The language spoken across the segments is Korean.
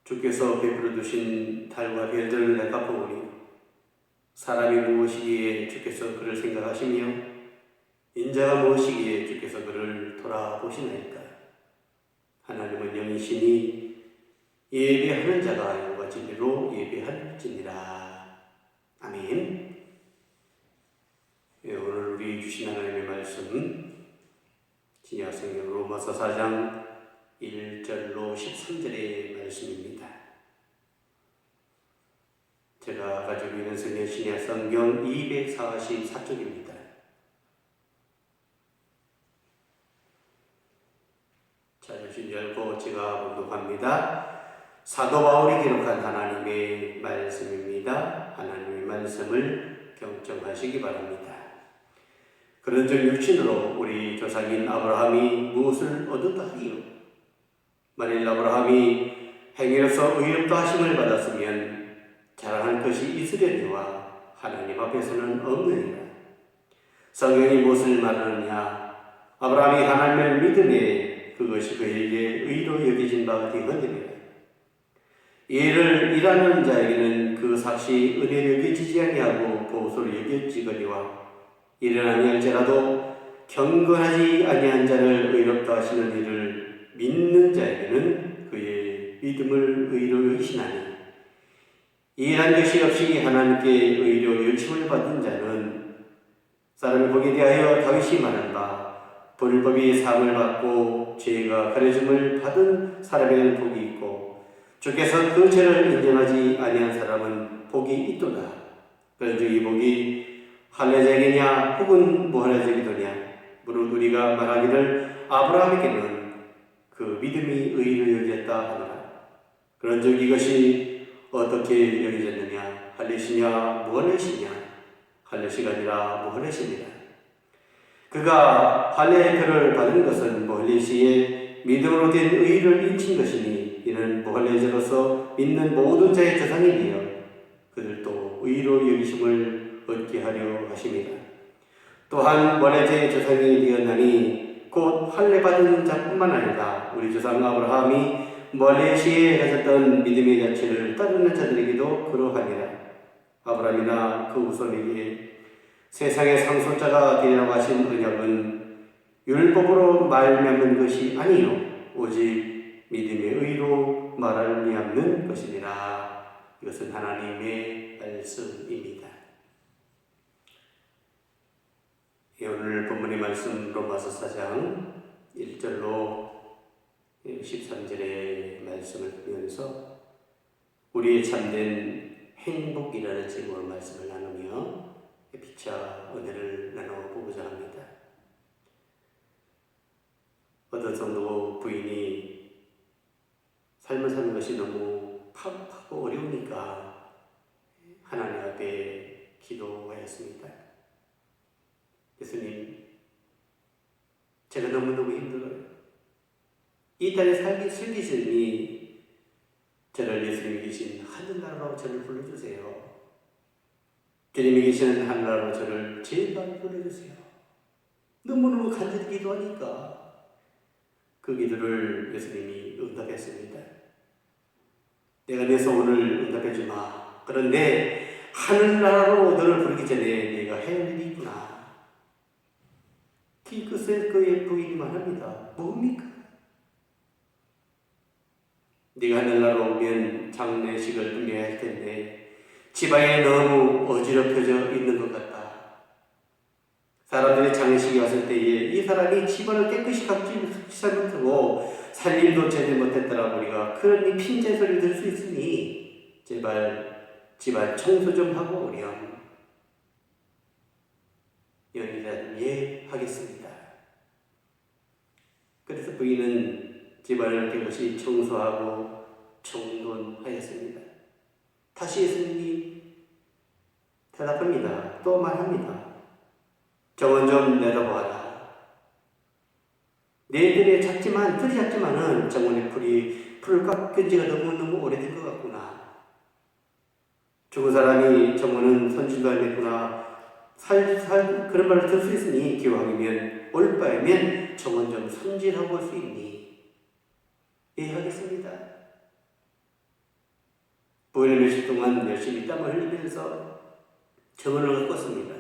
주께서 베풀어 두신 달과 별들을 내가 보오니 사람이 무엇이기에 주께서 그를 생각하시며 인자가 무엇이기에 주께서 그를 돌아보시나이까. 하나님은 영이시니 예배하는 자가 영과 진리로 예배할지니라. 아멘. 오늘 우리 주신 하나님의 말씀은 신약성경 로마서 4장 1절로 13절의 말씀입니다. 제가 가지고 있는 신약성경 244쪽입니다. 자주신 열고 제가 봉독합니다. 사도 바울이 기록한 하나님의 말씀입니다. 하나님의 말씀을 경청하시기 바랍니다. 그런즉 육신으로 우리 조상인 아브라함이 무엇을 얻었다 하리요? 만일 아브라함이 행위로서 의롭다 하심을 받았으면 자랑할 것이 있으려니와 하나님 앞에서는 없느니라. 성경이 무엇을 말하느냐? 아브라함이 하나님을 믿음에 그것이 그에게 의로 여겨진 바가 되거니와 이를 일하는 자에게는 그 삭시 은혜로 여겨지지 아니하고 보수로 여겨지거니와 이를 아니할지라도 경건하지 아니한 자를 의롭다 하시는 이를 믿는 자에게는 그의 믿음을 의로 여기시나니 이한 것이 없이 하나님께 의로 여김을 받은 자는 사람이 보게 대하여 다윗이 말한 바 불법이 사함을 받고 죄가 가려짐을 받은 사람에게는 복이 있고 주께서 그 죄를 인정하지 아니한 사람은 복이 있도다. 그런즉 이 복이 할례적이냐 혹은 무할례적이더냐 무릇 우리가 말하기를 아브라함에게는 그 믿음이 의로 여겼다 하노라. 그런즉 이것이 어떻게 여겨졌느냐? 할례시냐 무할례시냐? 할례시가 아니라 무할례시니라. 그가 할례의 표를 받은 것은 무할례시에 믿음으로 된 의를 인친 것이니 이는 무할례자로서 믿는 모든 자의 조상이니요 그들도 의로 여기심을 얻게 하려 하심이라. 또한 무할례자의 조상이 되었나니 곧 할례 받은 자뿐만 아니라 우리 조상 아브라함이 무할례시에 가졌던 믿음의 자체를 따르는 자들에게도 그러하니라. 아브라함이나 그 후손에게 세상의 상속자가 되리라고 하신 언약은 율법으로 말미암는 것이 아니요 오직 믿음의 의로 말미암는 것이니라. 이것은 하나님의 말씀입니다. 오늘 본문의 말씀 로마서 4장 1절로 13절의 말씀을 보면서 우리의 참된 행복이라는 제목으로 말씀을 나누며 피차 은혜를 나눠보고자 합니다. 어떤 성도 부인이 삶을 사는 것이 너무 팍팍하고 어려우니까 하나님 앞에 기도하였습니다. 예수님, 제가 너무너무 힘들어요. 이 땅에 살기 슬기시니 저를 예수님이 계신 하늘나라로 저를 불러주세요. 주님이 계시는 하늘나라로 저를 제발 불러주세요. 너무너무 간절히 기도하니까 그 기도를 예수님이 응답했습니다. 내가 내 소원을 응답해주마. 그런데 하늘나라로 너를 부르기 전에 내가 해야 할 일이 있구나. 그것을 그의 부인이 말합니다. 뭡니까? 네가 하늘나라로 오면 장례식을 준비해야 할 텐데 집안에 너무 어지럽혀져 있는 것 같다. 사람들이 장례식에 왔을 때에 이 사람이 집안을 깨끗이 각지 못하고 살림도 제대로 못했다라고 우리가 그런 핀잔 소리를 들을 수 있으니 제발 집안 청소 좀 하고 오렴. 연희자님 예 하겠습니다. 그래서 부인은 집안을 깨끗이 청소하고 청돈하였습니다. 다시 예수님이 대답합니다. 또 말합니다. 정원 좀 내다보아라. 내들이 작지만 풀이 작지만은 정원의 풀을 깎은 지가 너무너무 오래된 것 같구나. 죽은 사람이 정원은 손질도 안 됐구나. 그런 말을 들을 수 있으니 기왕이면 올바이면 정원 좀 손질하고 올 수 있니? 예 하겠습니다. 부인은 며칠 동안 열심히 땀을 흘리면서 정원을 가꿨습니다.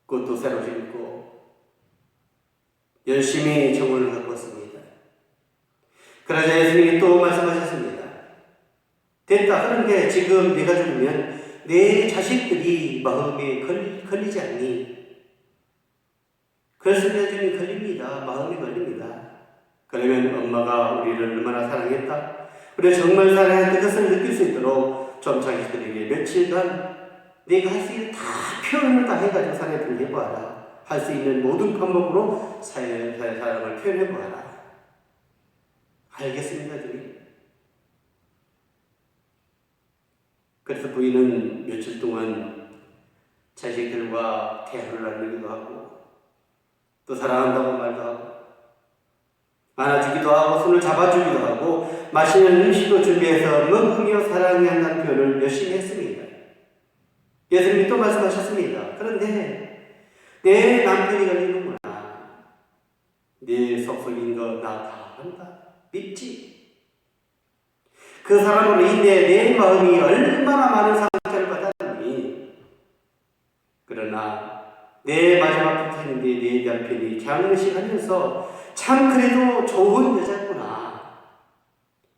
꽃도 새로 심고 열심히 정원을 가꿨습니다. 그러자 예수님이 또 말씀하셨습니다. 됐다. 그런데 지금 내가 죽으면 내 자식들이 마음에 걸리지 않니? 그래서 나중에 걸립니다. 마음이 걸립니다. 그러면 엄마가 우리를 얼마나 사랑했다? 우리가 정말 사랑했다 그것을 느낄 수 있도록 좀 자기들에게 며칠간 내가 할 수 있는 다 표현을 다 해가지고 사랑을 해보아라. 할 수 있는 모든 방법으로 사랑을 표현해보아라. 알겠습니다, 주님. 그래서 부인은 며칠 동안 자식들과 대화를 나누기도 하고 또 사랑한다고 말도 하고 안아주기도 하고 손을 잡아주기도 하고 맛있는 음식도 준비해서 먹으며 사랑한다는 표현을 열심히 했습니다. 예수님이 또 말씀하셨습니다. 그런데 내 남편이 걸리는구나. 내 속속인 거 나 다 안다. 믿지? 그 사람으로 인해 내 마음이 얼마나 많은 상처를 받았니? 그러나 내 마지막 부탁인데 내 남편이 장례식하면서 참 그래도 좋은 여자구나.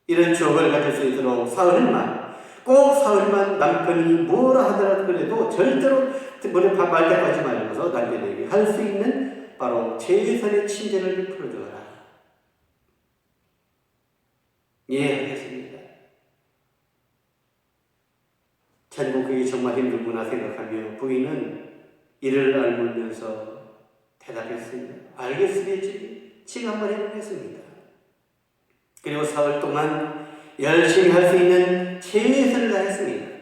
이런 추억을 가질 수 있도록 사흘만, 꼭 사흘만 남편이 뭐라 하더라도 그래도 절대로 말 대꾸하지 말고서 남편에게 할 수 있는 바로 최선의 친절을 베풀어 주어라. 이해하겠습니다. 천국이 정말 힘들구나 생각하며 부인은 이를 알면서 대답했습니다. 알겠습니다. 지금 한번 해보겠습니다. 그리고 사흘 동안 열심히 할 수 있는 최선을 다했습니다.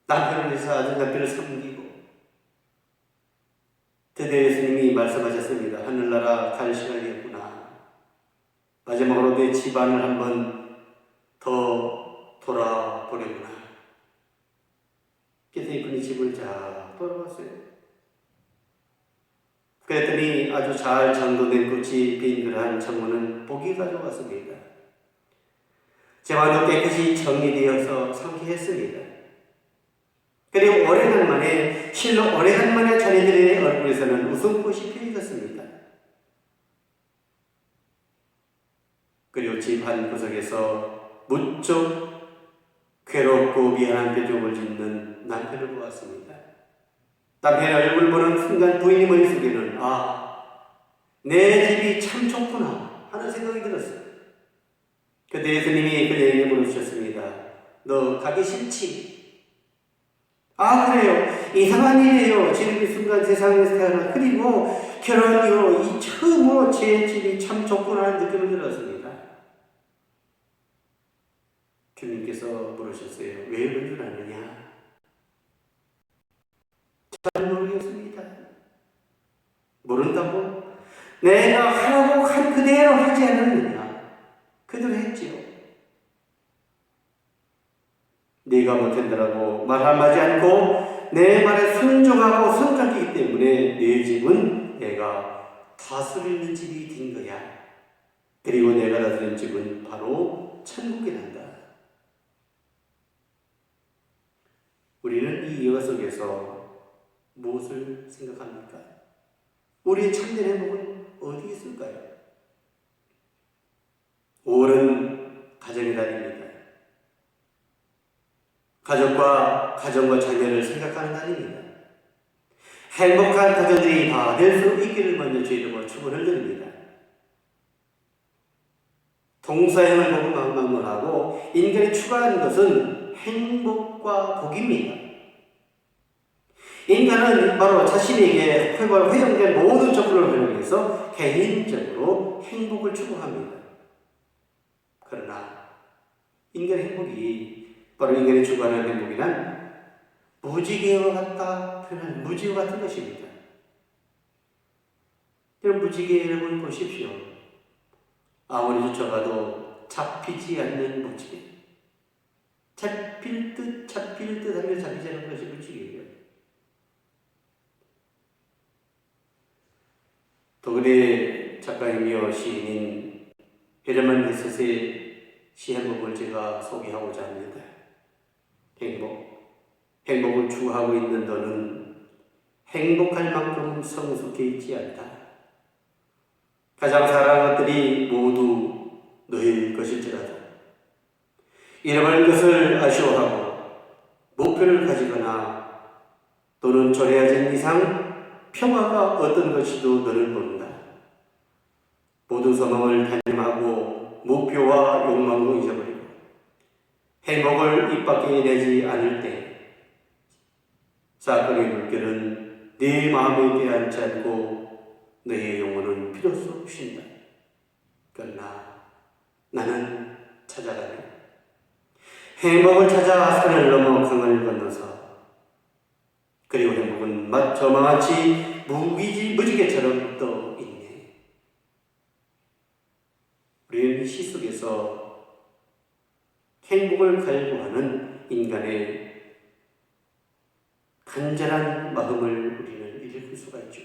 남편을 위해서 아들 남편을 섬기고 드디어 예수님이 말씀하셨습니다. 하늘나라 갈 시간이었구나. 마지막으로 내 집안을 한번 더 돌아보려구나. 그래서 이분이 집을 잘 돌아봤어요. 그랬더니 아주 잘 정돈된 꽃이 핀 그러한 정원은 복이 가져왔습니다. 재화도 깨끗이 정리되어서 상쾌했습니다. 그리고 오래간만에 실로 오래간만에 자녀들의 얼굴에서는 웃음꽃이 피어졌습니다. 그리고 집 한 구석에서 무척 괴롭고 미안한 표정을 짓는 남편을 보았습니다. 남편의 얼굴을 보는 순간 부인의 머릿속에는 내 집이 참 좋구나 하는 생각이 들었어요. 그때 예수님이 그에게 물으셨습니다. 너 가기 싫지? 그래요. 이상한 일이에요. 지금 이 순간 세상에서 태어나 그리고 결혼 이후로 이 처음으로 제 집이 참 좋구나 하는 느낌을 들었습니다. 주님께서 물으셨어요. 왜 그런 줄 아느냐? 잘 모르겠습니다. 모른다고? 내가 하라고 한 그대로 하지 않았느냐? 그대로 했지요. 네가 못한다라고 말 한마디 않고 내 말에 순종하고 순종했기 때문에 내 집은 내가 다스리는 집이 된 거야. 그리고 내가 다스리는 집은 바로 천국이란다. 우리는 이 예화 속에서 무엇을 생각합니까? 우리의 참된 행복은 어디 있을까요? 5월은 가정의 달입니다. 가정과 자녀를 생각하는 날입니다. 행복한 가정들이 다 될 수 있기를 먼저 주의로 축원을 드립니다. 동서양을 보고 막론하고 인간이 추구하는 것은 행복과 복입니다. 인간은 바로 자신에게 허용된 모든 조건을 활용해서 개인적으로 행복을 추구합니다. 그러나 인간의 행복이 바로 인간이 추구하는 행복이란 무지개와 같다 표현한 무지개와 같은 것입니다. 여러분 무지개를 보십시오. 아무리 쫓아가도 잡히지 않는 무지개. 잡힐 듯 하며 잡히지 않는 것이 무지개예요. 독일의 작가이며 시인인 헤르만 헤세의 시행법을 제가 소개하고자 합니다. 행복을 추구하고 있는 너는 행복할 만큼 성숙해 있지 않다. 가장 사랑하는 것들이 모두 너의 것일지라도 잃어버린 것을 아쉬워하고 목표를 가지거나 또는 조례하진 이상 평화가 어떤 것이도 너를 모른다. 모든 소망을 단념하고 목표와 욕망도 잊어버리고 행복을 입 밖에 내지 않을 때 사건의 물결은 네 마음에 깨어앉지 않고 너의 영혼은 비로소 쉰다. 그러나 나는 찾아가네. 행복을 찾아 산을 넘어 강을 건너서 그리고 행복은 저마치 무지개처럼 떠 있네. 우리는 이 시 속에서 행복을 갈구하는 인간의 간절한 마음을 우리는 읽을 수가 있죠.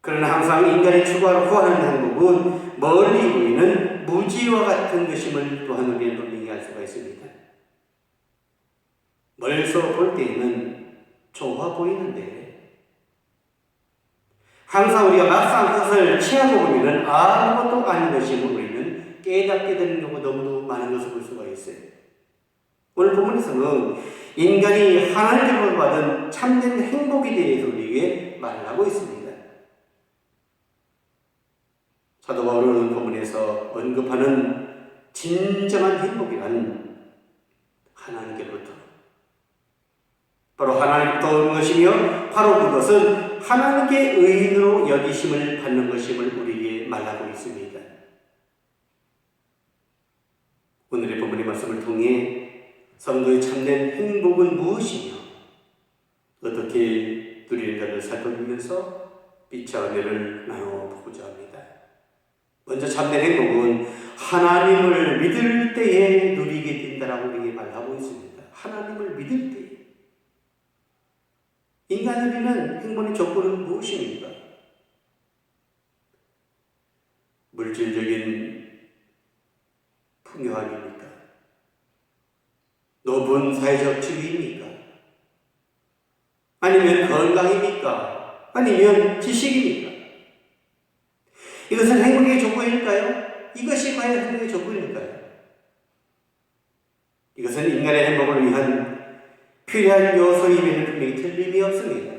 그러나 항상 인간이 추구하는 행복은 멀리 보이는 무지와 같은 것임을 또한 우리는 분명히 알 수가 있습니다. 멀리서 볼 때에는 좋아 보이는데 항상 우리가 막상 그것을 취하고 보면 아무것도 아닌 것임을 우리는 깨닫게 되는 경우가 너무도 많은 것을 볼 수가 있어요. 오늘 본문에서는 인간이 하나님으로 받은 참된 행복에 대해서 우리에게 말하고 있습니다. 사도 바울은 본문에서 언급하는 진정한 행복이란 하나님께로부터 바로 하나님부터 오는 것이며 바로 그것은 하나님께 의인으로 여기심을 받는 것임을 우리에게 말하고 있습니다. 오늘의 본문의 말씀을 통해 성도의 참된 행복은 무엇이며 어떻게 누리는가를 살펴보면서 빛의 은혜를 나눠보고자 합니다. 먼저 참된 행복은 하나님을 믿을 때에 누리게 된다라고 우리에게 말하고 있습니다. 하나님을 믿을 때에. 인간이 누리는 행복의 조건은 무엇입니까? 물질적인 풍요함입니까? 높은 사회적 지위입니까? 아니면 건강입니까? 아니면 지식입니까? 이것은 행복의 조건일까요? 이것이 과연 행복의 조건일까요? 이것은 인간의 행복을 위한 필요한 요소임에는 분명히 틀림이 없습니다.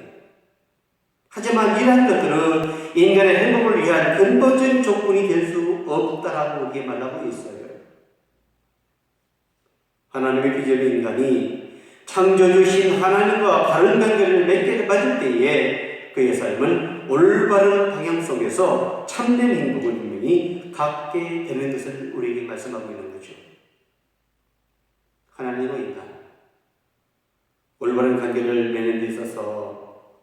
하지만 이러한 것들은 인간의 행복을 위한 근본적인 조건이 될 수 없다라고 우리에게 말하고 있어요. 하나님의 비전의 인간이 창조주신 하나님과 바른 관계를 맺게 맞을 때에 그의 삶은 올바른 방향 속에서 참된 행복을 분명히 갖게 되는 것을 우리에게 말씀하고 있는 거죠. 하나님과 인간, 올바른 관계를 맺는 데 있어서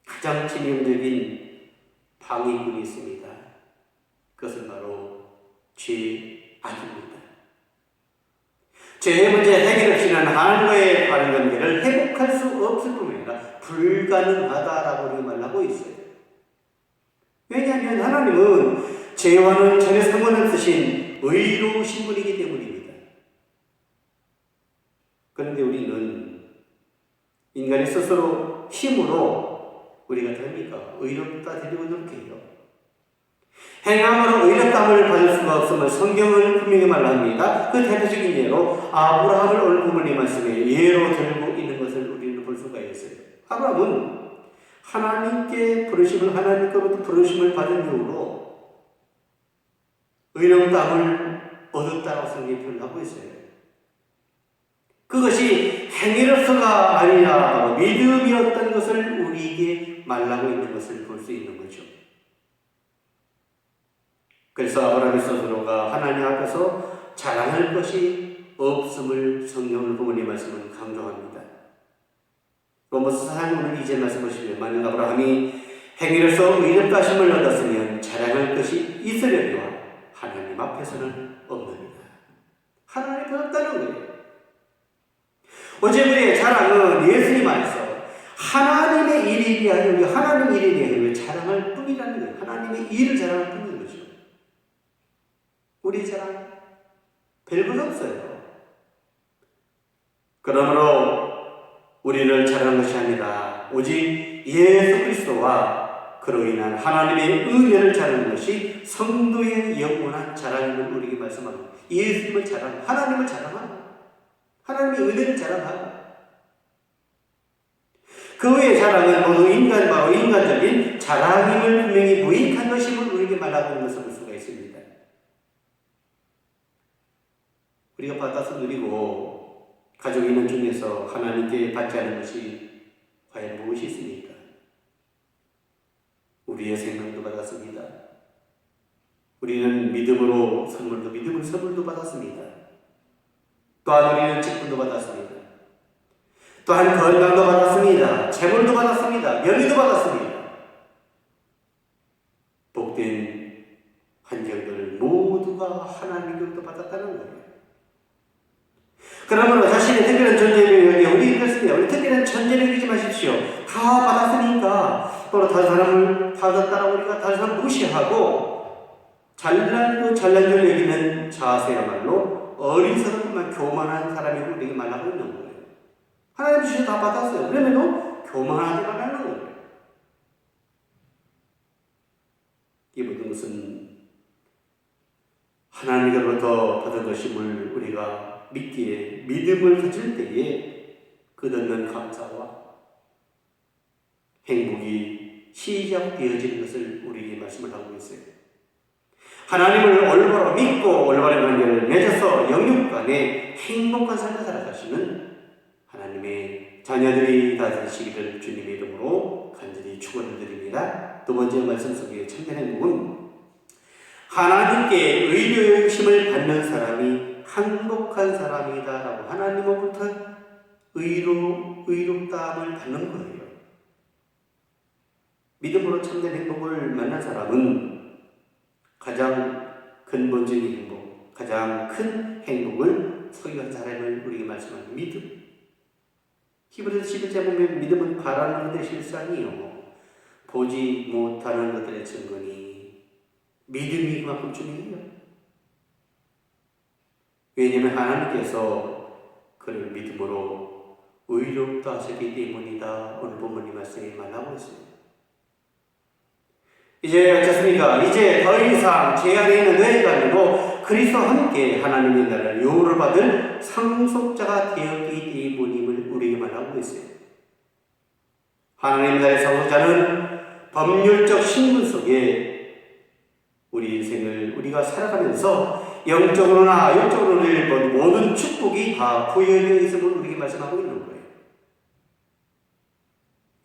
가장 치명적인 방해꾼이 있습니다. 그것은 바로 죄악입니다. 죄의 문제 해결 없이는 하나님과의 바른 관계를 회복할 수 없을 뿐만 아니라 불가능하다라고 우리가 말하고 있어요. 왜냐하면 하나님은 죄와는 전혀 상관없으신 의로우신 분이기 때문입니다. 그런데 우리는 인간이 스스로 힘으로 우리가 됩니까? 의롭다 되려고 노력해요. 행함으로 의롭다함을 받을 수가 없음을 성경을 분명히 말합니다. 그 대표적인 예로 아브라함을 오늘 본문의 말씀에 예로 들고 있는 것을 우리는 볼 수가 있어요. 아브라함은 하나님께 부르심을 하나님께로부터 부르심을 받은 이후로 의롭다함을 얻었다고 성경이 표현하고 있어요. 그것이 행위로서가 아니라 믿음이었던 것을 우리에게 말하고 있는 것을 볼 수 있는 거죠. 그래서 아브라함 스스로가 하나님 앞에서 자랑할 것이 없음을 성경을 본문의 말씀은 강조합니다. 로마서 4장 오늘 2절 말씀 보시면 만약 아브라함이 행위로서 의롭다 하심을 얻었으면 자랑할 것이 있으려니와 하나님 앞에서는 없느니라. 하나님 앞에 없다는 거예요. 어제 우리의 자랑은 예수님 안에서 하나님의 일이 아니라 하나님 일에 대해 자랑할 뿐이라는 거예요. 하나님의 일을 자랑할 뿐인 거죠. 우리 자랑 별것 없어요. 그러므로 우리를 자랑하는 것이 아니라 오직 예수 그리스도와 그로 인한 하나님의 은혜를 자랑하는 것이 성도의 영원한 자랑임을 우리에게 말씀하고, 예수님을 자랑, 하나님을 자랑하고 하나님의 은혜를 자랑하고, 그 외의 자랑은 모두 인간과 인간적인 자랑임을 분명히 무익한 것임을 우리에게 말하고 있는 것을 볼 수가 있습니다. 우리가 받아서 누리고 가지고 있는 중에서 하나님께 받지 않은 것이 과연 무엇이 있습니까? 우리의 생명도 받았습니다. 우리는 믿음으로 선물도 받았습니다. 또한 우리는 직분도 받았습니다. 또한 건강도 받았습니다. 재물도 받았습니다. 명예도 받았습니다. 복된 환경들 모두가 하나님으로부터 받았다는 거예요. 그러므로 자신의 특별한 존재를 여기 우리 그렇습니다. 우리 특별한 존재를 여기지 마십시오. 다 받았으니까 또 다른 사람을 받았다라고 우리가 다른 사람을 무시하고 잘난 줄 여기는 자세야말로 어리석은 교만한 사람이고 우리에게 말하고 있는 거예요. 하나님 주셔서 다 받았어요. 그러면도 교만하지 말라는 거예요. 이 모든 것은 하나님으로부터 받은 것임을 우리가 믿기에, 믿음을 가질 때에 끝없는 감사와 행복이 시작되어지는 것을 우리에게 말씀을 하고 있어요. 하나님을 올바로 믿고 올바른 관계를 맺어서 영육 간에 행복한 삶을 살아가시는 하나님의 자녀들이 다 되시기를 주님의 이름으로 간절히 축원을 드립니다. 두 번째 말씀 속에 참된 행복은 하나님께 의로 여기심을 받는 사람이 행복한 사람이다라고 하나님으로부터 의롭다함을 받는 거예요. 믿음으로 참된 행복을 만난 사람은 가장 근본적인 행복, 가장 큰 행복을 소유한 사람을 우리에게 말씀하는 믿음. 히브리서 11장 보면 믿음은 바라는 것의 실상이요 보지 못하는 것들의 증거니 믿음이 그만큼 중요해요. 왜냐하면 하나님께서 그를 믿음으로 의롭다 하셨기 때문이다. 오늘 본문이 말씀이 말하고 있습니다. 이제 어떻습니까? 이제 더 이상 죄 안에 있는 너희가 아니고 그리스도와 함께 하나님의 나라를 요구를 받을 상속자가 되었기 때문임을 우리에게 말하고 있어요. 하나님의 나라의 상속자는 법률적 신분 속에 우리 인생을 우리가 살아가면서 영적으로나 육적으로나 모든 축복이 다 부여되어 있음을 우리에게 말씀하고 있는 거예요.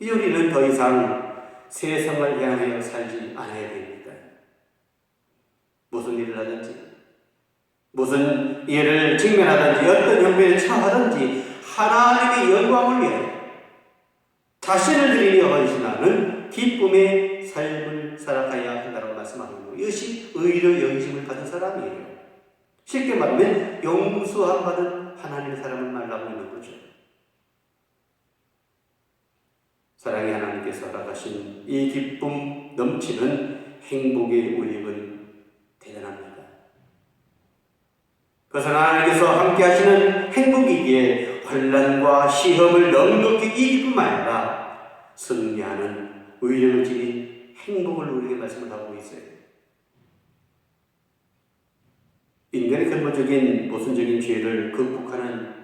이 우리는 더 이상 세상을 향하여 살지 않아야 됩니다. 무슨 일을 하든지, 무슨 일을 직면하든지, 어떤 형편에 처하든지 하나님의 영광을 위하여 자신을 드리며 헌신하는 기쁨의 삶을 살아가야 한다고 말씀하고 있는 거예요. 이것이 의로 여기심을 받은 사람이에요. 쉽게 말하면 용서함 받은 하나님의 사람을 말하고 있는 거죠. 사랑의 하나님께서 허락하신 이 기쁨 넘치는 행복의 우리는 대단합니다. 그것은 하나님께서 함께 하시는 행복이기에 환난과 시험을 넉넉히 이길 뿐만 아니라 승리하는 의력을 지닌 행복을 우리에게 말씀을 하고 있어요. 인간의 근본적인 모순적인 죄를 극복하는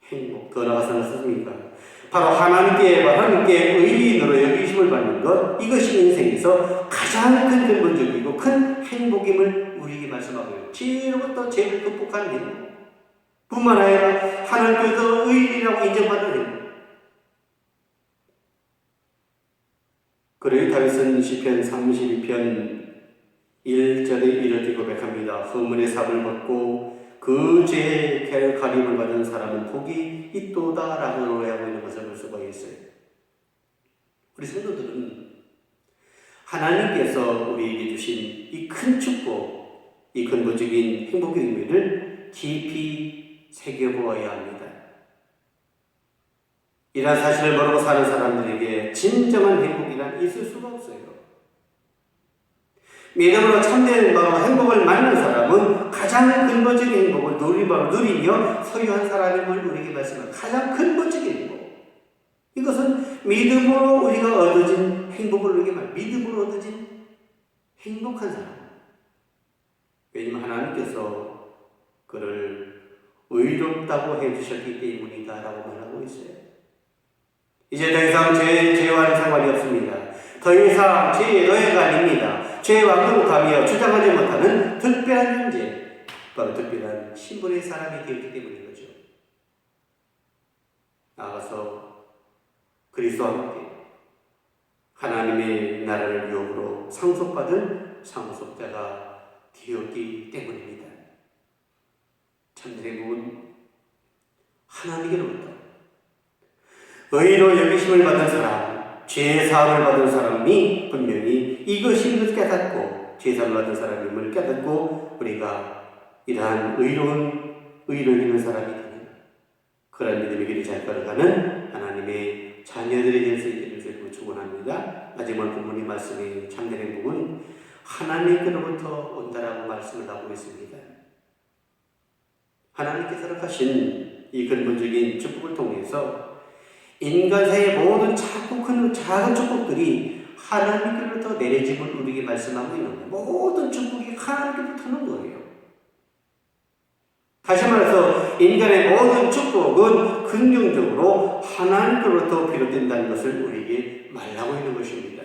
행복, 더 나아가서는 어떻습니까? 바로 하나님께 의인으로 여기심을 받는 것, 이것이 인생에서 가장 큰 근본적이고 큰 행복임을 우리에게 말씀하고요. 죄로부터 죄를 극복하는 행복, 뿐만 아니라 하나님께서 의인이라고 인정받는 행복. 그래서 다윗은 시편 32편 1절에 이렇게 고백합니다. 허물의 삽을 먹고 그 죄의 가림을 받은 사람은 복이 있도다 라고 노래하고 있는 것을 볼 수가 있어요. 우리 성도들은 하나님께서 우리에게 주신 이 큰 축복, 이 근본적인 행복의 의미를 깊이 새겨보아야 합니다. 이러한 사실을 모르고 사는 사람들에게 진정한 행복이란 있을 수가 없어요. 믿음으로 참된 행복을 만난 사람은 사람은 가장 근본적인 행복을 누리며 소유한 사람임을 우리에게 말씀하는 가장 근본적인 행복. 이것은 믿음으로 우리가 얻어진 행복을 우리에게 믿음으로 얻어진 행복한 사람. 왜냐하면 하나님께서 그를 의롭다고 해주셨기 때문이다 라고 말하고 있어요. 이제 더 이상 죄와는 상관이 없습니다. 더 이상 죄의 노예가 아닙니다. 죄의 왕국하며 주장하지 못하는 특별한 존재, 바로 특별한 신분의 사람이 되었기 때문인 거죠. 나아가서 그리스도와 함께 하나님의 나라를 유업으로 상속받은 상속자가 되었기 때문입니다. 참된 행복은 하나님께로부터 의로 여기심을 받은 사람, 죄 사함을 받은 사람이 분명히 이것인 것을 깨닫고 죄 사함을 받은 사람임을 깨닫고 우리가 이러한 의로 여기는 사람이 되는 그런 믿음의 길을 잘 걸어가는 하나님의 자녀들이 될 수 있기를 주님으로 축원합니다. 마지막 본문의 말씀의 참된 행복은 하나님께로부터 온다라고 말씀을 하고 있습니다. 하나님께서 허락하신 이 근본적인 축복을 통해서 인간 사이의 모든 작은 축복들이 하나님께로부터 내려짐을 우리에게 말씀하고 있는 거예요. 모든 축복이 하나님께로부터 오는 거예요. 다시 말해서 인간의 모든 축복은 긍정적으로 하나님께로부터 비롯된다는 것을 우리에게 말하고 있는 것입니다.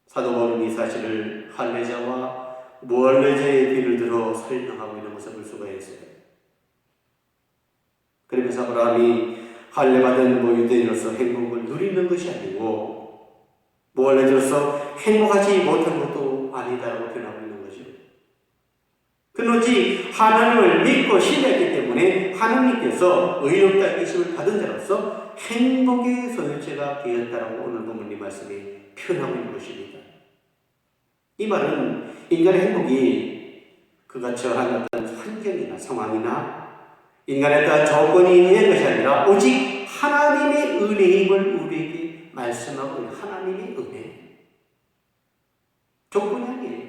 사도 바울은 이 사실을 할례자와 무할례자의 비를 들어 설명하고 있는 것을 볼 수가 있어요. 그러면서 아브라함이 할례받은 유대인으로서 행복을 누리는 것이 아니고 무할례자로서 행복하지 못한 것도 아니다라고 표현하고 있는 거죠. 그노지 하나님을 믿고 신뢰했기 때문에 하나님께서 의롭다 하심을 받은 자로서 행복의 소유체가 되었다라고 오늘 본문의 말씀에 표현하고 있는 것입니다. 이 말은 인간의 행복이 그가 처한 어떤 환경이나 상황이나 인간에 따른 조건이 있는 것이 아니라 오직 하나님의 은혜임을 우리에게 말씀하고 있는 하나님의 은혜. 조건이 아니에요.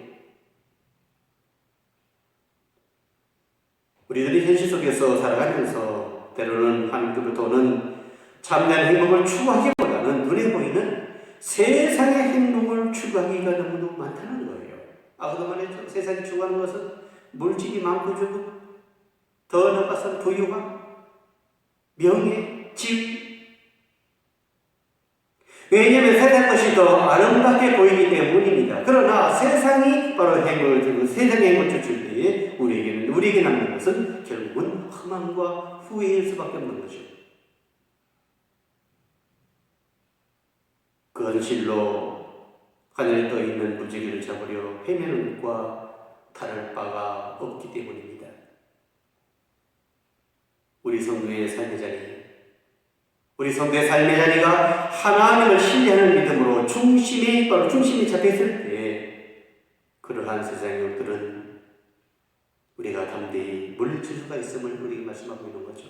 우리들이 현실 속에서 살아가면서 때로는 하나님께로부터 오는 참된 행복을 추구하기보다는 눈에 보이는 세상의 행복을 추구하기가 너무도 많다는 거예요. 아까도 말했죠. 세상이 추구하는 것은 물질이 많고 주고 더 나아가서 부유함, 명예, 지위. 왜냐하면 세상 것이 더 아름답게 보이기 때문입니다. 그러나 세상이 바로 행복을 주고 세상의 행복을 쫓을 때에 우리에게 남는 것은 결국은 험함과 후회일 수밖에 없는 거죠. 그 현실로 하늘에 떠 있는 무지개를 잡으려 헤매는 것과 다를 바가 없기 때문입니다. 우리 성도의 삶의 자리가 하나님을 신뢰하는 믿음으로 중심이 잡혀있을 때 그러한 세상의 것들은 우리가 담대히 물리칠 수가 있음을 우리에게 말씀하고 있는 거죠.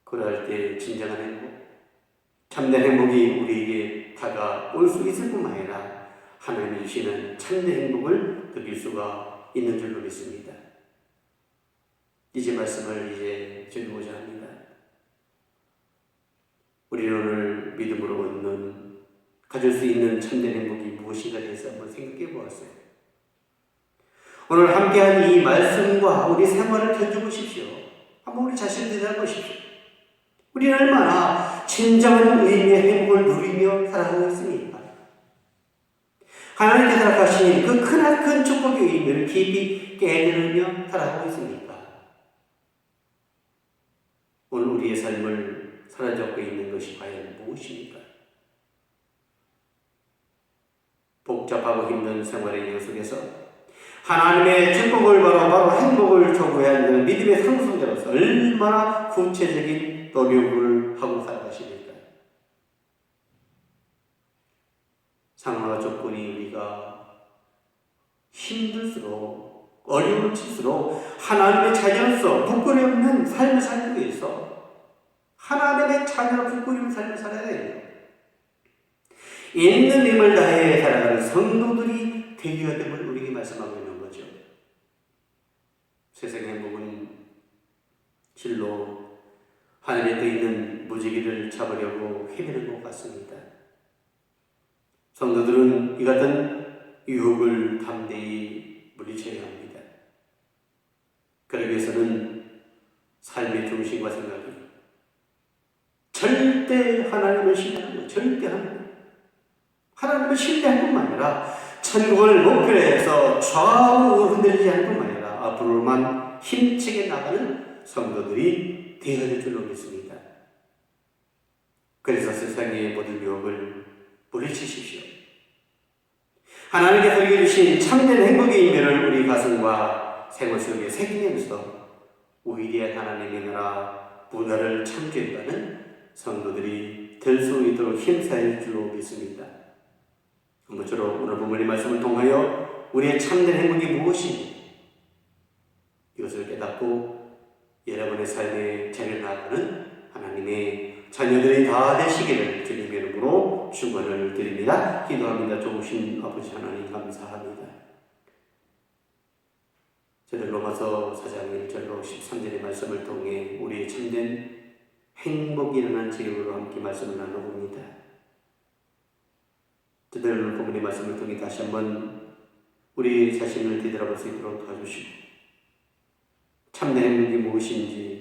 그럴 때 진정한 행복, 참된 행복이 우리에게 다가올 수 있을 뿐만 아니라 하나님이 주시는 참된 행복을 느낄 수가 있는 줄로 믿습니다. 이제 말씀을 드리고자 합니다. 우리는 오늘 믿음으로 가질 수 있는 참된 행복이 무엇인가 대해서 한번 생각해 보았어요. 오늘 함께한 이 말씀과 우리 생활을 던져보십시오. 한번 우리 자신을 되돌아보십시오. 우리는 얼마나 진정한 의미의 행복을 누리며 살아가고 있습니까? 하나님께서 허락하신 그 크나큰 축복의 의미를 깊이 깨달으며 살아가고 있습니까? 오늘 우리의 삶을 사로잡고 있는 것이 과연 무엇입니까? 복잡하고 힘든 생활의 영 속에서 하나님의 축복을 바로 행복을 촉구해야 하는 믿음의 상승자로서 얼마나 구체적인 노력을 하고 살아가십니까? 상황과 조건이 우리가 힘들수록 어려움을 칠수록 하나님의 자녀로서 부끄러움 없는 삶을 살기 위해서 하나님의 자녀로 부끄러움 삶을 살아야 돼요. 있는 힘을 다해 살아가는 성도들이 되어야 됨을 우리에게 말씀하고 있는 거죠. 세상의 행복은 실로 하늘에 떠 있는 무지개를 잡으려고 헤매는 것 같습니다. 성도들은 이 같은 유혹을 담대히 물리쳐야 합니다. 그러기 위해서는 삶의 중심과 생각이 절대 하나님을 신뢰하는 것, 절대 하나님을 신뢰할 뿐만 아니라 천국을 목표로 해서 좌우로 흔들리지 않을 뿐만 아니라 앞으로만 힘차게 나가는 성도들이 되어야 될 줄로 믿습니다. 그래서 세상의 모든 유혹을 물리치십시오. 하나님께서 우리에게 주신 참된 행복의 의미를 우리 가슴과 생활 속에 새기면서 위대한 하나님의 나라 문화를 창조해가는 성도들이 될 수 있도록 힘쓰일 줄로 믿습니다. 모쪼록 오늘 본문의 말씀을 통하여 우리의 참된 행복이 무엇인지 이것을 깨닫고 여러분의 삶에 자리를 나가는 하나님의 자녀들이 다 되시기를 주님의 이름으로 축원을 드립니다. 기도합니다. 좋으신 아버지 하나님 감사합니다. 저들 로마서 4장 1절로 13절의 말씀을 통해 우리의 참된 행복이 일어난 제목으로 함께 말씀을 나눠봅니다. 저들 본문의 말씀을 통해 다시 한번 우리 자신을 되돌아볼 수 있도록 도와주시고 참된 행복이 무엇인지